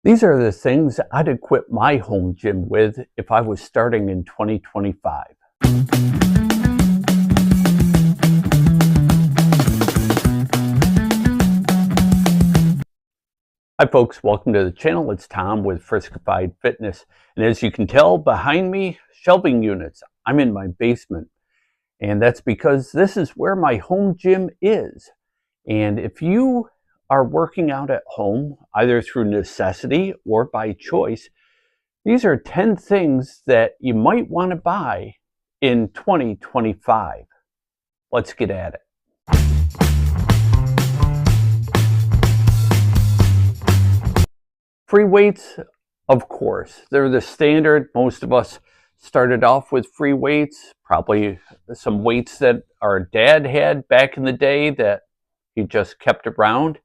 These are the things I'd equip my home gym with if I was starting in 2025. Hi folks, welcome to the channel. It's Tom with Friskified Fitness. And as you can tell behind me, shelving units. I'm in my basement. And that's because this is where my home gym is. And if you are working out at home, either through necessity or by choice, these are 10 things that you might want to buy in 2025. Let's get at it. Free weights, of course, they're the standard. Most of us started off with free weights, probably some weights that our dad had back in the day that he just kept around,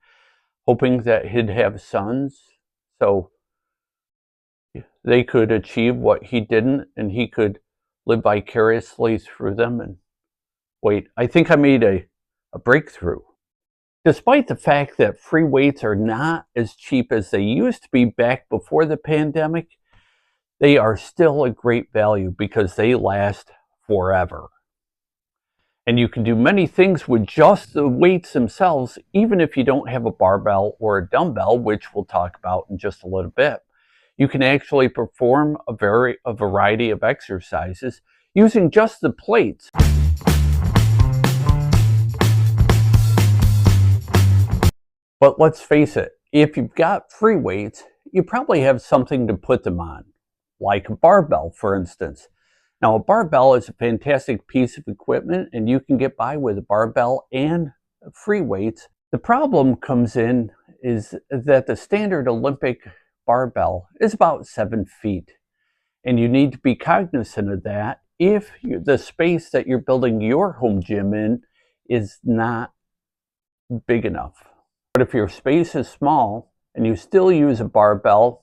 hoping that he'd have sons so they could achieve what he didn't and he could live vicariously through them. And wait, I think I made a breakthrough. Despite the fact that free weights are not as cheap as they used to be back before the pandemic, they are still a great value because they last forever. And you can do many things with just the weights themselves, even if you don't have a barbell or a dumbbell, which we'll talk about in just a little bit. You can actually perform a variety of exercises using just the plates. But let's face it, if you've got free weights, you probably have something to put them on, like a barbell, for instance. Now, a barbell is a fantastic piece of equipment, and you can get by with a barbell and free weights. The problem comes in is that the standard Olympic barbell is about 7 feet, and you need to be cognizant of that if the space that you're building your home gym in is not big enough. But if your space is small and you still use a barbell,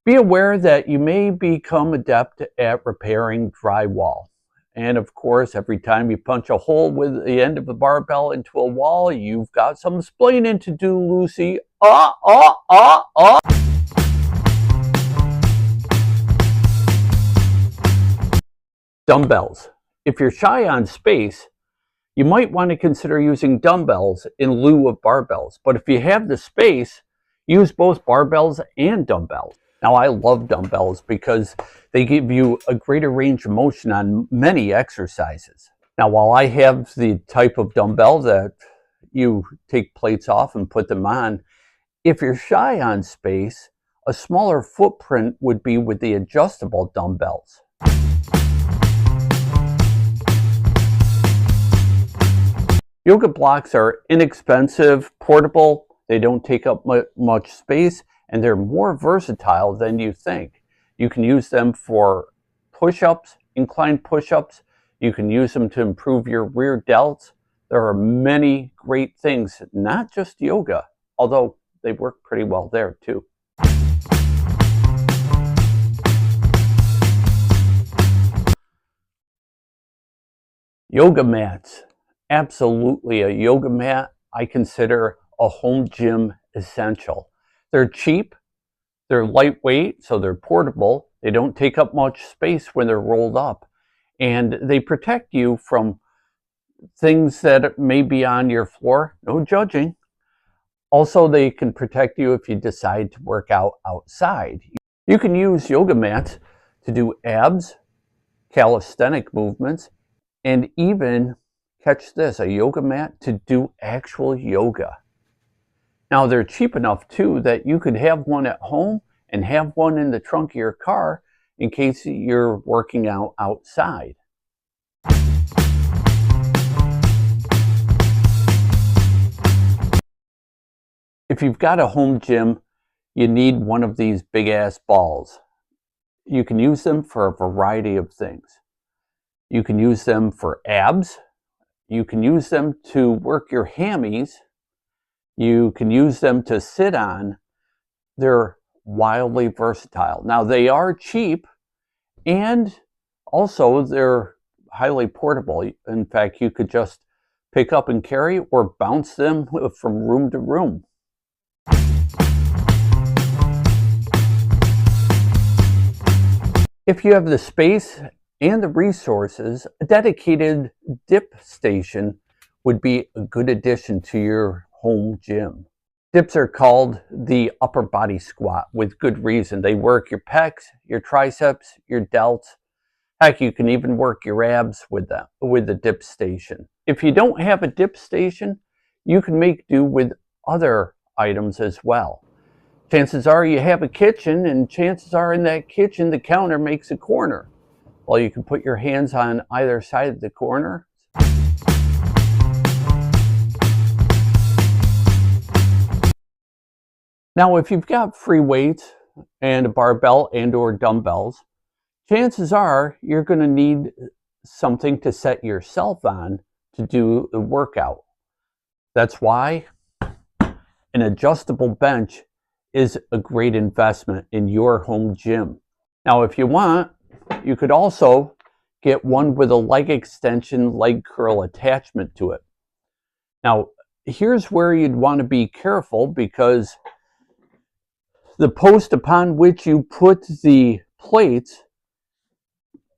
be aware that you may become adept at repairing drywall. And of course, every time you punch a hole with the end of the barbell into a wall, you've got some explaining to do, Lucy. Dumbbells. If you're shy on space, you might want to consider using dumbbells in lieu of barbells. But if you have the space, use both barbells and dumbbells. Now, I love dumbbells because they give you a greater range of motion on many exercises. Now, while I have the type of dumbbell that you take plates off and put them on, if you're shy on space, a smaller footprint would be with the adjustable dumbbells. Yoga blocks are inexpensive, portable, they don't take up much space, and they're more versatile than you think. You can use them for push-ups, inclined push-ups. You can use them to improve your rear delts. There are many great things, not just yoga, although they work pretty well there too. Yoga mats. Absolutely, a yoga mat I consider a home gym essential. They're cheap, they're lightweight, so they're portable, they don't take up much space when they're rolled up, and they protect you from things that may be on your floor, no judging. Also, they can protect you if you decide to work out outside. You can use yoga mats to do abs, calisthenic movements, and even, catch this, a yoga mat to do actual yoga. Now, they're cheap enough too that you could have one at home and have one in the trunk of your car in case you're working out outside. If you've got a home gym, you need one of these big ass balls. You can use them for a variety of things. You can use them for abs. You can use them to work your hammies. You can use them to sit on. They're wildly versatile. Now, they are cheap and also they're highly portable. In fact, you could just pick up and carry or bounce them from room to room. If you have the space and the resources, a dedicated dip station would be a good addition to your home gym. Dips are called the upper body squat with good reason. They work your pecs, your triceps, your delts. Heck, you can even work your abs with them, with the dip station. If you don't have a dip station, you can make do with other items as well. Chances are you have a kitchen, and chances are in that kitchen the counter makes a corner. Well, you can put your hands on either side of the corner. Now, if you've got free weights and a barbell and or dumbbells, chances are you're going to need something to set yourself on to do the workout. That's why an adjustable bench is a great investment in your home gym. Now, if you want, you could also get one with a leg extension, leg curl attachment to it. Now, here's where you'd want to be careful, because the post upon which you put the plates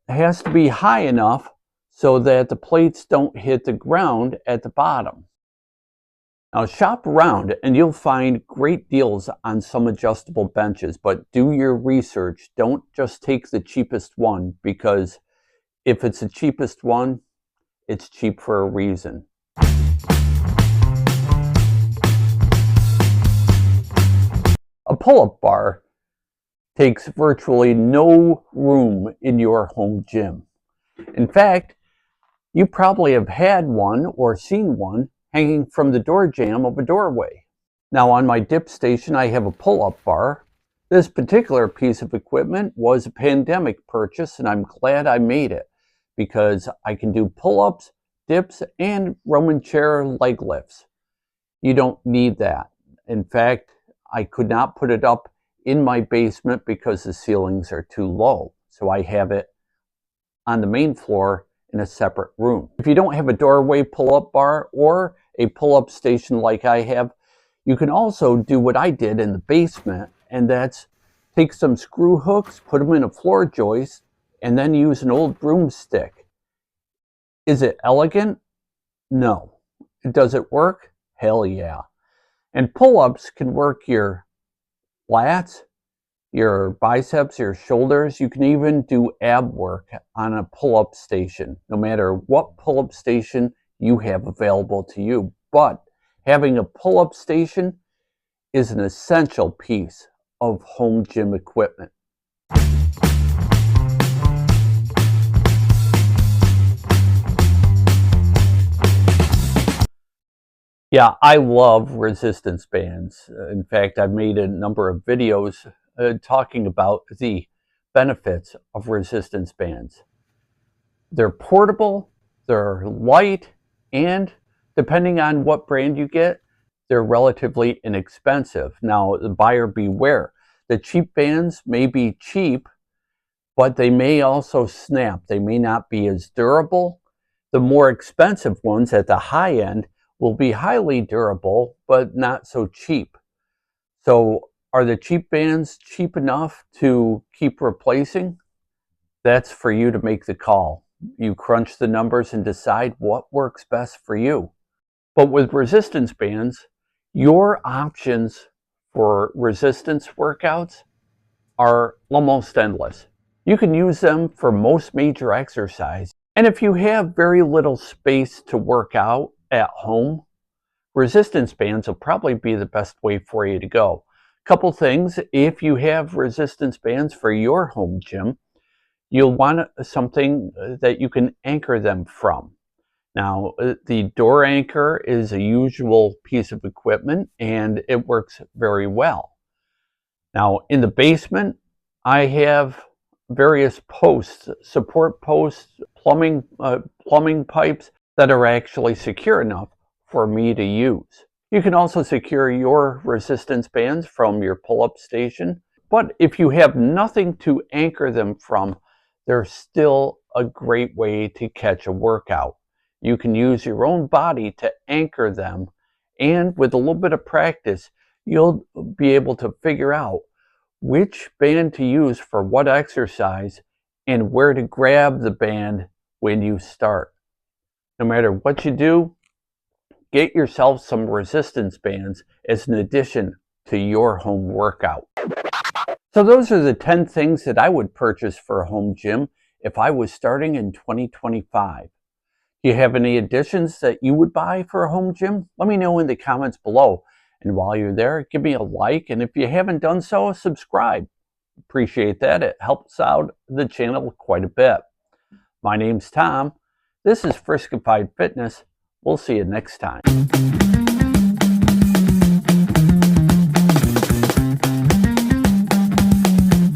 has to be high enough so that the plates don't hit the ground at the bottom. Now, shop around and you'll find great deals on some adjustable benches, but do your research. Don't just take the cheapest one, because if it's the cheapest one, it's cheap for a reason. A pull-up bar takes virtually no room in your home gym. In fact, you probably have had one or seen one hanging from the door jamb of a doorway. Now, on my dip station, I have a pull-up bar. This particular piece of equipment was a pandemic purchase, and I'm glad I made it, because I can do pull-ups, dips, and Roman chair leg lifts. You don't need that. In fact, I could not put it up in my basement because the ceilings are too low. So I have it on the main floor in a separate room. If you don't have a doorway pull-up bar or a pull-up station like I have, you can also do what I did in the basement, and that's take some screw hooks, put them in a floor joist, and then use an old broomstick. Is it elegant? No. Does it work? Hell yeah. And pull-ups can work your lats, your biceps, your shoulders. You can even do ab work on a pull-up station, no matter what pull-up station you have available to you. But having a pull-up station is an essential piece of home gym equipment. Yeah, I love resistance bands. In fact, I've made a number of videos talking about the benefits of resistance bands. They're portable, they're light, and depending on what brand you get, they're relatively inexpensive. Now, the buyer beware. The cheap bands may be cheap, but they may also snap. They may not be as durable. The more expensive ones at the high end will be highly durable, but not so cheap. So are the cheap bands cheap enough to keep replacing? That's for you to make the call. You crunch the numbers and decide what works best for you. But with resistance bands, your options for resistance workouts are almost endless. You can use them for most major exercise. And if you have very little space to work out at home, resistance bands will probably be the best way for you to go. Couple things: if you have resistance bands for your home gym, you'll want something that you can anchor them from. Now, the door anchor is a usual piece of equipment, and it works very well. Now, in the basement, I have various posts, support posts, plumbing pipes that are actually secure enough for me to use. You can also secure your resistance bands from your pull-up station, but if you have nothing to anchor them from, they're still a great way to catch a workout. You can use your own body to anchor them, and with a little bit of practice, you'll be able to figure out which band to use for what exercise and where to grab the band when you start. No matter what you do, get yourself some resistance bands as an addition to your home workout. So those are the 10 things that I would purchase for a home gym if I was starting in 2025. Do you have any additions that you would buy for a home gym? Let me know in the comments below. And while you're there, give me a like. And if you haven't done so, subscribe. Appreciate that. It helps out the channel quite a bit. My name's Tom. This is Friskified Fitness. We'll see you next time.